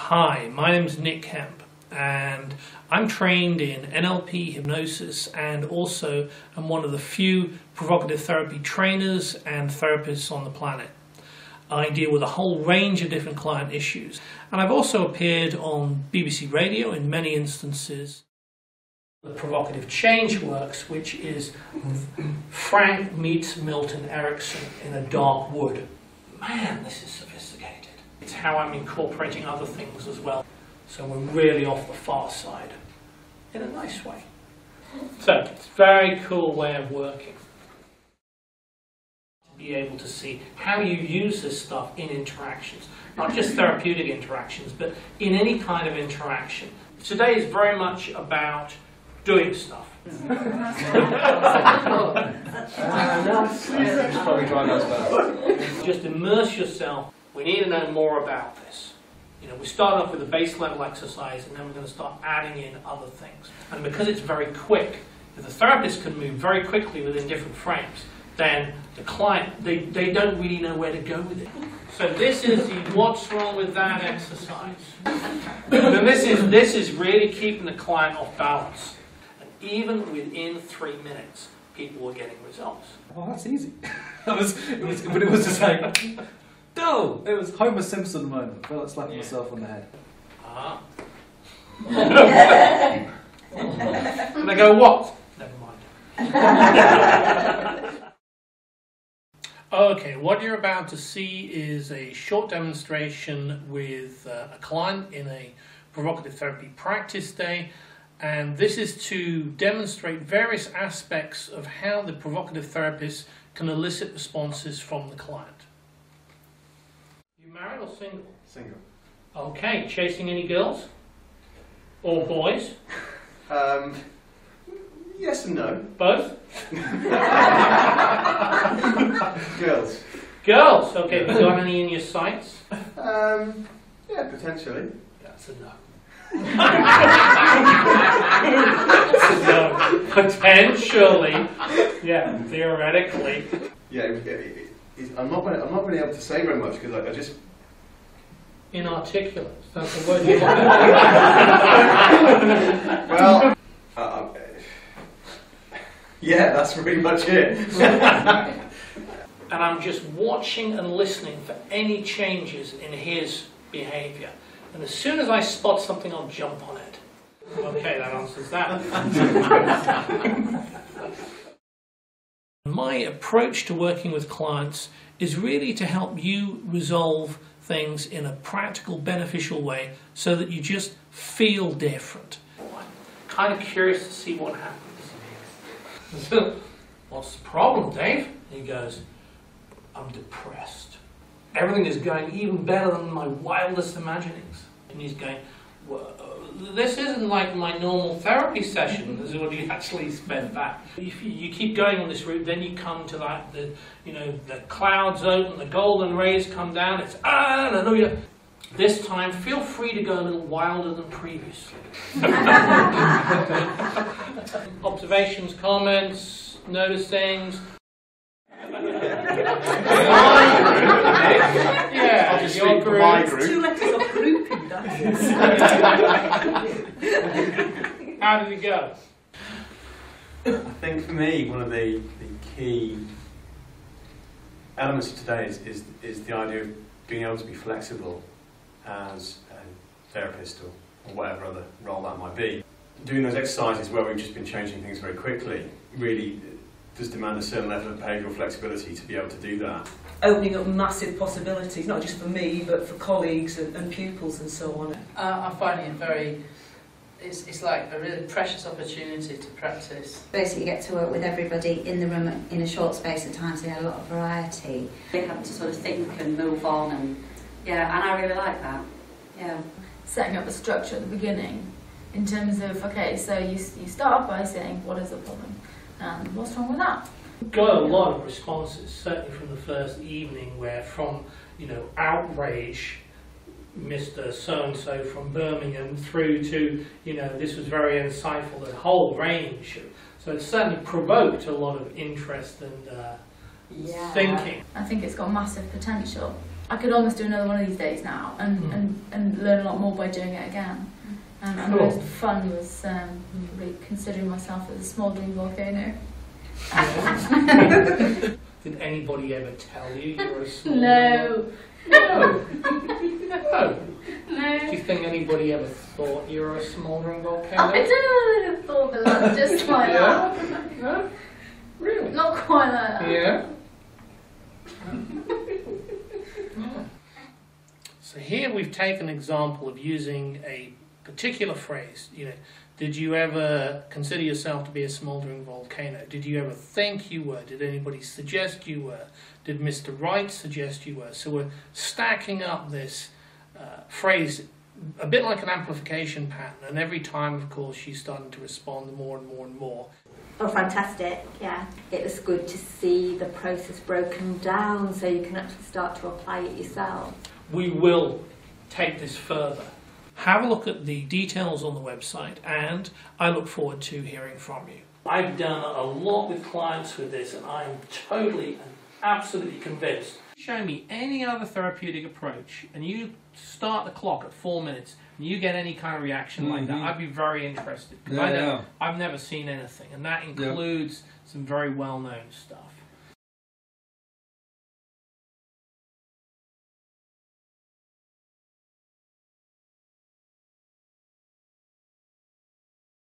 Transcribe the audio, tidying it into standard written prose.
Hi, my name is Nick Kemp and I'm trained in NLP, hypnosis, and also I'm one of the few provocative therapy trainers and therapists on the planet. I deal with a whole range of different client issues, and I've also appeared on BBC Radio in many instances. The Provokative Change Works, which is Frank meets Milton Erickson in a dark wood. Man, this is sophisticated. It's how I'm incorporating other things as well. So we're really off the far side, in a nice way. So it's a very cool way of working. To be able to see how you use this stuff in interactions. Not just therapeutic interactions, but in any kind of interaction. Today is very much about doing stuff. Just immerse yourself. We need to know more about this. You know, we start off with a base level exercise and then we're going to start adding in other things. And because it's very quick, if the therapist can move very quickly within different frames, then the client, they don't really know where to go with it. So this is the what's wrong with that exercise. And this is really keeping the client off balance. And even within 3 minutes, people were getting results. Well, that's easy. But it was just like, no! It was Homer Simpson moment. I felt like slapping myself on the head. Ah. And I go, what? Never mind. Okay, what you're about to see is a short demonstration with a client in a provocative therapy practice day, and this is to demonstrate various aspects of how the provocative therapist can elicit responses from the client. You married or single? Single. Okay, chasing any girls? Or boys? Yes and no. Both? Girls. Girls, okay, have you got any in your sights? Yeah, potentially. That's a no. No. Potentially. Yeah, theoretically. Yeah, I'm not really able to say very much because I just... Inarticulate, that's the word you want. Well, yeah, that's pretty much it. And I'm just watching and listening for any changes in his behaviour. And as soon as I spot something, I'll jump on it. Okay, that answers that. My approach to working with clients is really to help you resolve things in a practical, beneficial way so that you just feel different. I'm kind of curious to see what happens. What's the problem, Dave? And he goes, I'm depressed. Everything is going even better than my wildest imaginings. And he's going, well, this isn't like my normal therapy session. This is what you actually spend back. If you keep going on this route, then you come to that, the clouds open, the golden rays come down. It's hallelujah. This time, feel free to go a little wilder than previously. Observations, comments, notice things. Yeah, I'll just speak for my group. 2 letters of grouping, that is. How did it go? I think for me, one of the key elements of today is the idea of being able to be flexible as a therapist or whatever other role that might be. Doing those exercises where we've just been changing things very quickly really does demand a certain level of behavioural flexibility to be able to do that. Opening up massive possibilities, not just for me, but for colleagues and pupils and so on. I'm finding it very, it's like a really precious opportunity to practice. Basically you get to work with everybody in the room in a short space of time, so you have a lot of variety. They have to sort of think and move on, and yeah, and I really like that. Yeah. Setting up a structure at the beginning in terms of, okay, so you start off by saying, what is the problem? And what's wrong with that? Got a lot of responses, certainly from the first evening, where from, outrage, Mr. So-and-so from Birmingham, through to, this was very insightful, the whole range. So it certainly provoked a lot of interest and thinking. I think it's got massive potential. I could almost do another one of these days now and learn a lot more by doing it again. And the most fun was really considering myself as a smouldering volcano. Did anybody ever tell you you were a small? No. No. No. No. Do you think anybody ever thought you were a smouldering volcano? I don't know, I thought of that, just like that. No? Really? Not quite like that. Yeah. So here we've taken an example of using a particular phrase. You know, did you ever consider yourself to be a smouldering volcano? Did you ever think you were? Did anybody suggest you were? Did Mr. Right suggest you were? So we're stacking up this phrase a bit like an amplification pattern, and every time, of course, she's starting to respond more and more and more. Oh, fantastic, yeah. It was good to see the process broken down so you can actually start to apply it yourself. We will take this further. Have a look at the details on the website, and I look forward to hearing from you. I've done a lot with clients with this, and I'm totally and absolutely convinced. Show me any other therapeutic approach, and you start the clock at 4 minutes, and you get any kind of reaction like that, I'd be very interested. I've never seen anything, and that includes some very well-known stuff.